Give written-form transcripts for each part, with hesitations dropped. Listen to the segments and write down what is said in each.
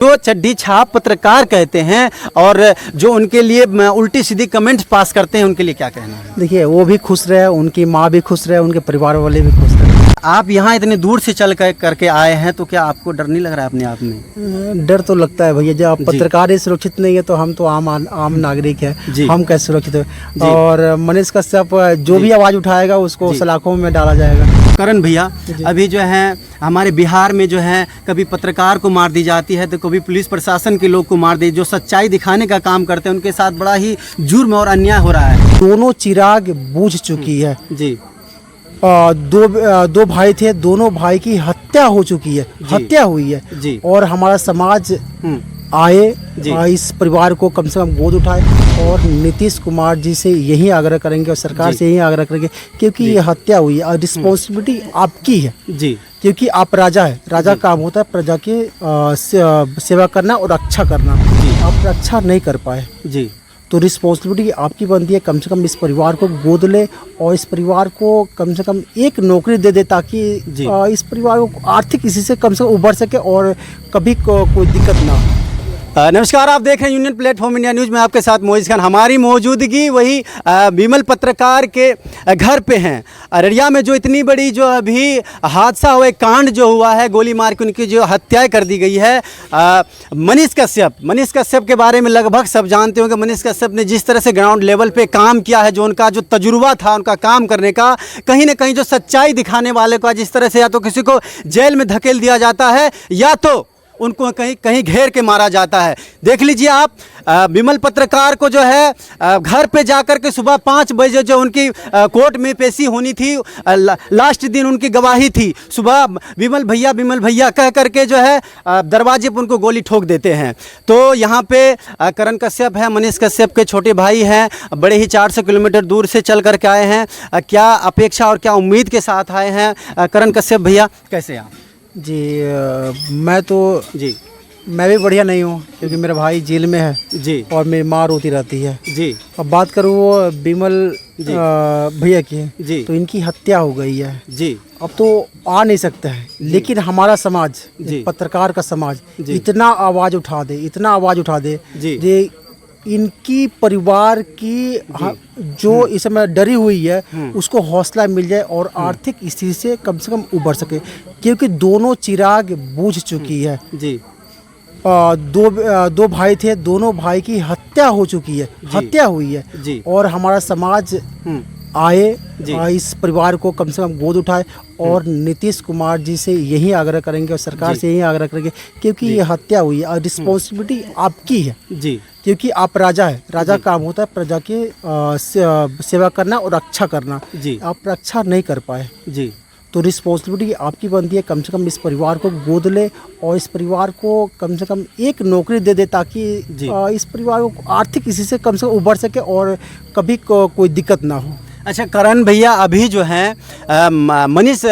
जो चड्डी छाप पत्रकार कहते हैं और जो उनके लिए उल्टी सीधी कमेंट्स पास करते हैं, उनके लिए क्या कहना है? देखिए, वो भी खुश रहे, उनकी माँ भी खुश रहे, उनके परिवार वाले भी खुश रहे। आप यहाँ इतने दूर से चल करके आए हैं, तो क्या आपको डर नहीं लग रहा है अपने आप में? डर तो लगता है भैया, जब आप पत्रकार ही सुरक्षित नहीं है तो हम तो आम नागरिक है, हम कैसे सुरक्षित है। और मनीष कश्यप जो भी आवाज़ उठाएगा उसको सलाखों में डाला जाएगा। करण भैया, अभी जो है हमारे बिहार में जो है कभी पत्रकार को मार दी जाती है तो कभी पुलिस प्रशासन के लोग को मार दी, जो सच्चाई दिखाने का काम करते हैं उनके साथ बड़ा ही जुर्म और अन्याय हो रहा है। दोनों चिराग बुझ चुकी है जी। दो भाई थे, दोनों भाई की हत्या हो चुकी है, हत्या हुई है जी। और हमारा समाज आए इस परिवार को कम से कम गोद उठाए और नीतीश कुमार जी से यही आग्रह करेंगे और सरकार से यही आग्रह करेंगे, क्योंकि ये हत्या हुई है और रिस्पॉन्सिबिलिटी आपकी है जी, क्योंकि आप राजा है। राजा का काम होता है प्रजा की सेवा करना और रक्षा करना। आप रक्षा नहीं कर पाए जी, तो रिस्पॉन्सिबिलिटी आपकी बनती है, कम से कम इस परिवार को गोद ले और इस परिवार को कम से कम एक नौकरी दे दे, ताकि इस परिवार को आर्थिक इसी से कम से कम उभर सके और कभी कोई दिक्कत ना हो। नमस्कार, आप देख रहे हैं यूनियन प्लेटफॉर्म इंडिया न्यूज़ में आपके साथ मोइज खान। हमारी मौजूदगी वही विमल पत्रकार के घर पे हैं। अररिया में जो इतनी बड़ी जो अभी हादसा हुआ, कांड जो हुआ है, गोली मार के उनकी जो हत्या कर दी गई है। मनीष कश्यप के बारे में लगभग सब जानते होंगे। मनीष कश्यप ने जिस तरह से ग्राउंड लेवल पे काम किया है, जो उनका जो तजुर्बा था उनका काम करने का, कहीं ना कहीं जो सच्चाई दिखाने वाले का जिस तरह से या तो किसी को जेल में धकेल दिया जाता है या तो उनको कहीं घेर के मारा जाता है। देख लीजिए आप, विमल पत्रकार को जो है घर पे जाकर के सुबह 5 बजे जो उनकी कोर्ट में पेशी होनी थी, लास्ट दिन उनकी गवाही थी, सुबह विमल भैया कह करके जो है दरवाजे पर उनको गोली ठोक देते हैं। तो यहाँ पे करण कश्यप है, मनीष कश्यप के छोटे भाई हैं, बड़े ही 400 किलोमीटर दूर से चल करके आए हैं। क्या अपेक्षा और क्या उम्मीद के साथ आए हैं? करण कश्यप भैया, कैसे आप? जी, मैं भी बढ़िया नहीं हूँ, क्योंकि मेरा भाई जेल में है जी और मेरी माँ रोती रहती है जी। अब बात करूँ वो विमल भैया की जी, तो इनकी हत्या हो गई है जी। अब तो आ नहीं सकता है, लेकिन हमारा समाज, पत्रकार का समाज इतना आवाज़ उठा दे जे इनकी परिवार की जो इस समय डरी हुई है उसको हौसला मिल जाए और आर्थिक स्थिति से कम उभर सके, क्योंकि दोनों चिराग बुझ चुकी है जी। दो भाई थे, दोनों भाई की हत्या हो चुकी है, हत्या हुई है और हमारा समाज आए इस परिवार को कम से कम गोद उठाए और नीतीश कुमार जी से यही आग्रह करेंगे और सरकार से यही आग्रह करेंगे, क्योंकि ये हत्या हुई है और रिस्पॉन्सिबिलिटी आपकी है जी, क्योंकि आप राजा है। राजा का काम होता है प्रजा की सेवा करना और रक्षा करना। आप रक्षा नहीं कर पाए जी, तो रिस्पॉन्सिबिलिटी आपकी बनती है, कम से कम इस परिवार को गोद ले और इस परिवार को कम से कम एक नौकरी दे दे, ताकि इस परिवार को आर्थिक इसी से कम उभर सके और कभी कोई दिक्कत ना हो। अच्छा करण भैया, अभी जो है मनीष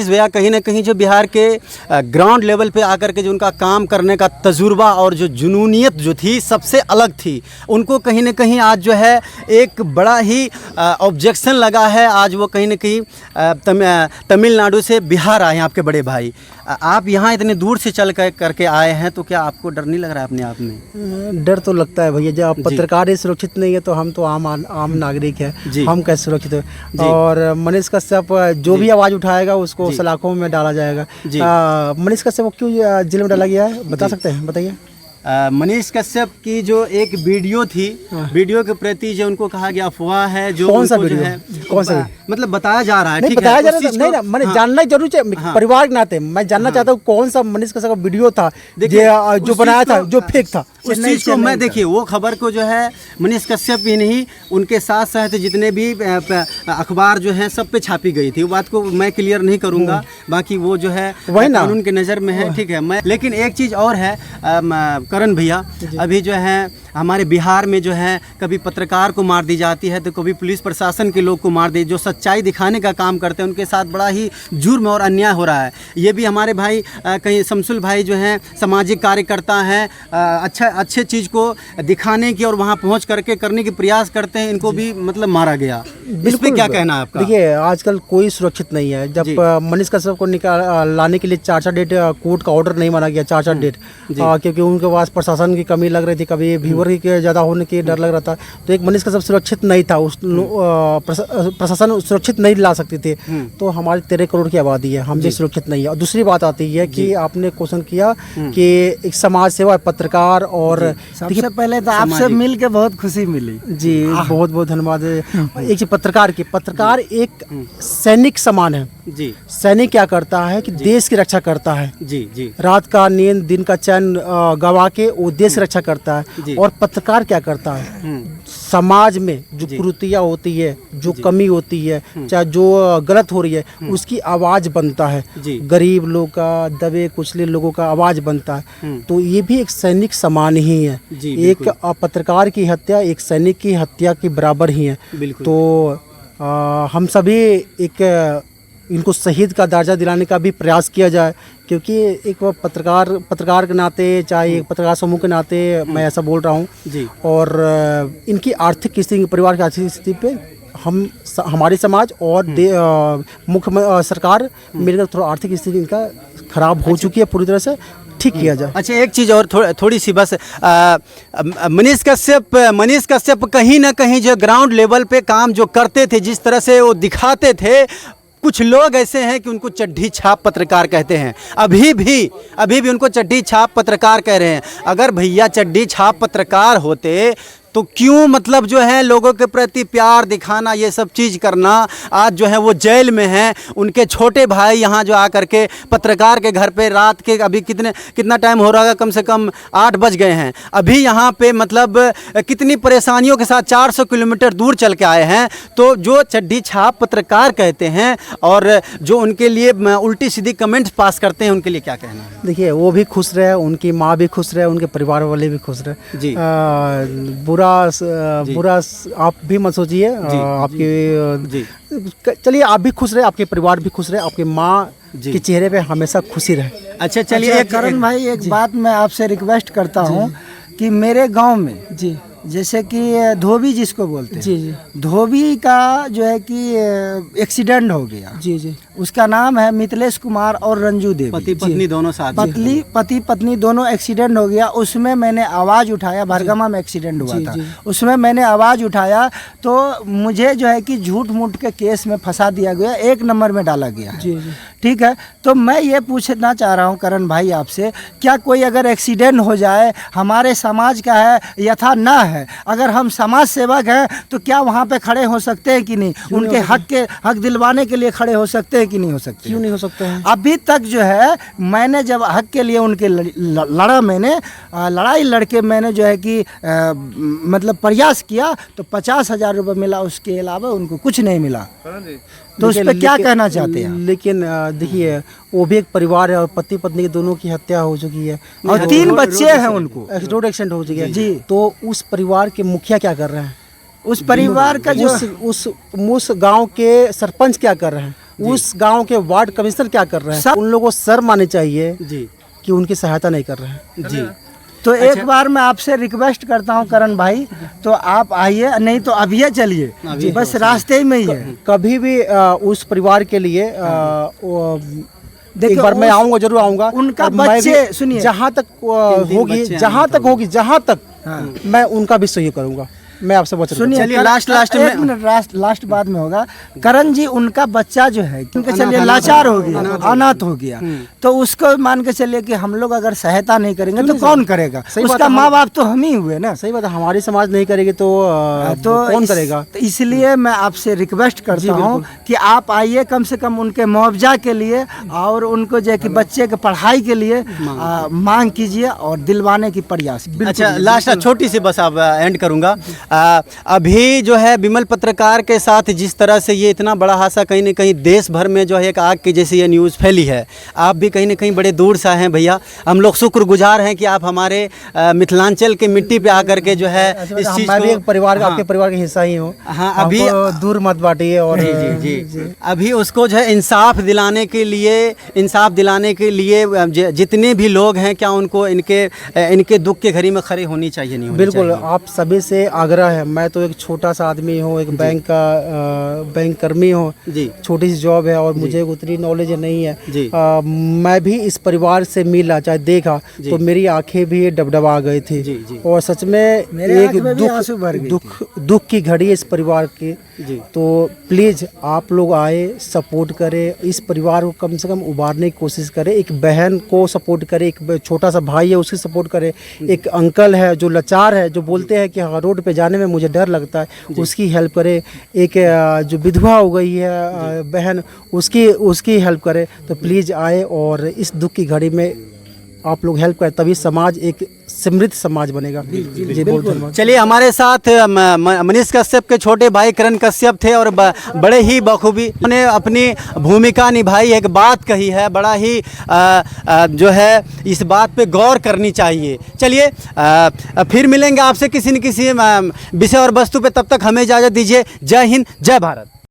भैया कहीं ना कहीं जो बिहार के ग्राउंड लेवल पे आकर के जो उनका काम करने का तजुर्बा और जो जुनूनियत जो थी सबसे अलग थी, उनको कहीं ना कहीं आज जो है एक बड़ा ही ऑब्जेक्शन लगा है। आज वो कहीं ना कहीं तमिलनाडु से बिहार आए हैं आपके बड़े भाई। आप यहाँ इतने दूर से चल करके आए हैं, तो क्या आपको डर नहीं लग रहा है अपने आप में? डर तो लगता है भैया, जब आप पत्रकार ही सुरक्षित नहीं है तो हम तो आम नागरिक है, हम कैसे सुरक्षित है। और मनीष कश्यप जो भी आवाज़ उठाएगा उसको सलाखों में डाला जाएगा। मनीष कश्यप को क्यों जेल में डाला गया है, बता सकते हैं? बताइए। मनीष कश्यप की जो एक वीडियो थी, वीडियो के प्रति जो उनको कहा गया अफवाह है, जो कौन सा वीडियो है, कौन सा मतलब बताया जा रहा है, नहीं बताया जा रहा है, नहीं ना, मैंने जानना जरूर चाहिए, परिवार के नाते मैं जानना चाहता हूँ कौन सा मनीष कश्यप का वीडियो था जो बनाया था, जो फेक था। उस चीज़ को मैं देखिए, वो खबर को जो है मनीष कश्यप ही नहीं, उनके साथ साथ जितने भी अखबार जो हैं सब पे छापी गई थी। वो बात को मैं क्लियर नहीं करूँगा, बाकी वो जो है कानून के नज़र में है, ठीक है। मैं लेकिन एक चीज़ और है करण भैया, अभी जो है हमारे बिहार में जो है कभी पत्रकार को मार दी जाती है तो कभी पुलिस प्रशासन के लोग को मार दी, जो सच्चाई दिखाने का काम करते हैं उनके साथ बड़ा ही जुर्म और अन्याय हो रहा है। ये भी हमारे भाई कहीं शमसुल भाई जो हैं सामाजिक कार्यकर्ता हैं, अच्छे चीज़ को दिखाने की और वहाँ पहुँच करके करने की प्रयास करते हैं, इनको भी मतलब मारा गया। इस पे क्या कहना है आपका? देखिए आजकल कोई सुरक्षित नहीं है। जब मनीष कश्यप को लाने के लिए 4 डेट कोर्ट का ऑर्डर नहीं माना गया, 4 डेट, क्योंकि उनके पास प्रशासन की कमी लग रही थी, कभी व्यूअर के ज़्यादा होने की डर लग रहा था, तो एक मनीष कश्यप सुरक्षित नहीं था, उस प्रशासन सुरक्षित नहीं ला सकती थी। तो हमारी 13 करोड़ की आबादी है, हम भी सुरक्षित नहीं है। और दूसरी बात आती है कि आपने क्वेश्चन किया कि एक समाज सेवा पत्रकार, और सबसे पहले तो आपसे मिल के बहुत खुशी मिली जी, बहुत बहुत धन्यवाद। एक पत्रकार एक सैनिक समान है जी। सैनिक क्या करता है कि देश की रक्षा करता है जी। रात का नींद दिन का चैन गवा के वो देश की रक्षा करता है। और पत्रकार क्या करता है, समाज में जो कुरीतियाँ होती है, जो कमी होती है, चाहे जो गलत हो रही है, उसकी आवाज़ बनता है। गरीब लोग का, दबे कुचले लोगों का आवाज़ बनता है। तो ये भी एक सैनिक समान ही है। एक पत्रकार की हत्या एक सैनिक की हत्या के बराबर ही है। तो हम सभी इनको शहीद का दर्जा दिलाने का भी प्रयास किया जाए, क्योंकि एक पत्रकार के नाते, चाहे एक पत्रकार समूह के नाते मैं ऐसा बोल रहा हूँ। और इनकी आर्थिक स्थिति, परिवार की आर्थिक स्थिति पे हमारी समाज और मुख्य सरकार मिलकर थोड़ा आर्थिक स्थिति इनका खराब हो चुकी है, पूरी तरह से ठीक किया जाए। अच्छा, एक चीज़ और थोड़ी सी बस, मनीष कश्यप कहीं ना कहीं जो ग्राउंड लेवल पे काम जो करते थे, जिस तरह से वो दिखाते थे, कुछ लोग ऐसे हैं कि उनको चड्ढी छाप पत्रकार कहते हैं। अभी भी उनको चड्ढी छाप पत्रकार कह रहे हैं। अगर भैया चड्ढी छाप पत्रकार होते तो क्यों मतलब जो है लोगों के प्रति प्यार दिखाना, ये सब चीज़ करना, आज जो है वो जेल में हैं। उनके छोटे भाई यहाँ जो आकर के पत्रकार के घर पे रात के अभी कितना टाइम हो रहा है, कम से कम 8 बज गए हैं, अभी यहाँ पे मतलब कितनी परेशानियों के साथ 400 किलोमीटर दूर चल के आए हैं। तो जो चड्ढी छाप पत्रकार कहते हैं और जो उनके लिए उल्टी सीधी कमेंट्स पास करते हैं, उनके लिए क्या कहना है? देखिए, वो भी खुश रहे, उनकी माँ भी खुश रहे, उनके परिवार वाले भी खुश रहे जी। बुरा आप भी मत सोचिए। आपके चलिए, आप भी खुश रहे, आपके परिवार भी खुश रहे, आपके माँ के चेहरे पे हमेशा खुशी रहे। अच्छा चलिए, करण भाई एक बात मैं आपसे रिक्वेस्ट करता हूँ कि मेरे गांव में जी, जैसे कि धोबी जिसको बोलते हैं, जी, धोबी का जो है कि एक्सीडेंट हो गया। जी। उसका नाम है मिथिलेश कुमार और रंजू देवी, पति पत्नी दोनों साथ, पति पत्नी दोनों एक्सीडेंट हो गया। उसमें मैंने आवाज़ उठाया, भरगमा में एक्सीडेंट हुआ था, उसमें मैंने आवाज़ उठाया तो मुझे जो है कि झूठ मूठ के केस में फंसा दिया गया, 1 नंबर में डाला गया है। ठीक है, तो मैं ये पूछना चाह रहा हूँ करण भाई आपसे, क्या कोई अगर एक्सीडेंट हो जाए, हमारे समाज का है यथा न है, अगर हम समाज सेवक हैं तो क्या वहाँ पे खड़े हो सकते हैं कि नहीं? उनके हक दिलवाने के लिए खड़े हो सकते हैं कि नहीं हो सकते? क्यों नहीं हो सकते हैं? अभी तक जो है मैंने जब हक के लिए उनके लड़ा, मैंने लड़ाई लड़के मैंने जो है कि मतलब प्रयास किया तो 50,000 रुपये मिला, उसके अलावा उनको कुछ नहीं मिला। तो उस पर क्या कहना चाहते हैं? लेकिन देखिए, वो भी एक परिवार है और पति पत्नी की दोनों की हत्या हो चुकी है और 3 बच्चे हैं उनको, रोड एक्सीडेंट हो चुकी है जी। तो उस परिवार के मुखिया क्या कर रहे हैं? उस परिवार का जो उस गांव के सरपंच क्या कर रहे हैं? उस गांव के वार्ड कमिश्नर क्या कर रहे हैं? उन लोगों को शर्म आनी चाहिए जी कि उनकी सहायता नहीं कर रहे हैं जी। तो एक बार मैं आपसे रिक्वेस्ट करता हूं करण भाई, तो आप आइए, नहीं तो अभी चलिए, बस रास्ते में ही है। कभी भी उस परिवार के लिए एक बार मैं आऊँगा, जरूर आऊँगा। उनका बच्चे सुनिए, जहाँ तक होगी मैं उनका भी सहयोग करूँगा। मैं आपसे वचन सुनिए, चलिए लास्ट बात में होगा। करण जी, उनका बच्चा जो है क्योंकि चलिए लाचार हो गया, अनाथ हो गया, तो उसको मान के चलिए कि हम लोग अगर सहायता नहीं करेंगे तो कौन करेगा? उसका माँ बाप तो हम ही हुए ना। सही बात है, हमारी समाज नहीं करेगी तो कौन करेगा? तो इसलिए मैं आपसे रिक्वेस्ट करता हूँ कि आप आइए, कम से कम उनके मुआवजा के लिए और उनको जो है कि बच्चे के पढ़ाई के लिए मांग कीजिए और दिलवाने की प्रयास। अच्छा, लास्ट छोटी सी बस आप एंड करूँगा। अभी जो है विमल पत्रकार के साथ जिस तरह से ये इतना बड़ा हादसा, कहीं ना कहीं देश भर में जो है एक आग की जैसी ये न्यूज़ फैली है। आप भी कहीं ना कहीं बड़े दूर से आए हैं भैया, हम लोग शुक्रगुजार हैं कि आप हमारे मिथिलांचल के मिट्टी पे आकर के जो है इस चीज़ मैं भी को, एक परिवार हाँ, आपके परिवार का हिस्सा ही हूँ। हाँ, अभी हमको दूर मत बांटिए। और जी अभी उसको जो है इंसाफ दिलाने के लिए जितने भी लोग हैं, क्या उनको इनके दुख के घड़ी में खड़े होनी चाहिए, नहीं होनी बिल्कुल चाहिए? आप सभी से आग्रह है। मैं तो एक छोटा सा आदमी हूँ, एक बैंक कर्मी हूँ, छोटी सी जॉब है और मुझे उतनी नॉलेज नहीं है। मैं भी इस परिवार से मिला, चाहे देखा, तो मेरी आंखें भी डबडबा गई थी। और सच में एक दुख की घड़ी है इस परिवार की। तो प्लीज़ आप लोग आए, सपोर्ट करें, इस परिवार को कम से कम उबारने की कोशिश करें। एक बहन को सपोर्ट करें, एक छोटा सा भाई है उसकी सपोर्ट करें, एक अंकल है जो लाचार है, जो बोलते हैं कि हाँ रोड पे जाने में मुझे डर लगता है, उसकी हेल्प करें। एक जो विधवा हो गई है बहन, उसकी हेल्प करें। तो प्लीज़ आए और इस दुख की घड़ी में आप लोग हेल्प करें, तभी समाज एक समृद्ध समाज बनेगा। जी बिल्कुल। चलिए, हमारे साथ मनीष कश्यप के छोटे भाई करण कश्यप थे और बड़े ही बखूबी उन्होंने अपनी भूमिका निभाई, एक बात कही है, बड़ा ही जो है इस बात पे गौर करनी चाहिए। चलिए, फिर मिलेंगे आपसे किसी न किसी विषय और वस्तु पे, तब तक हमें इजाज़त दीजिए। जय हिंद, जय भारत।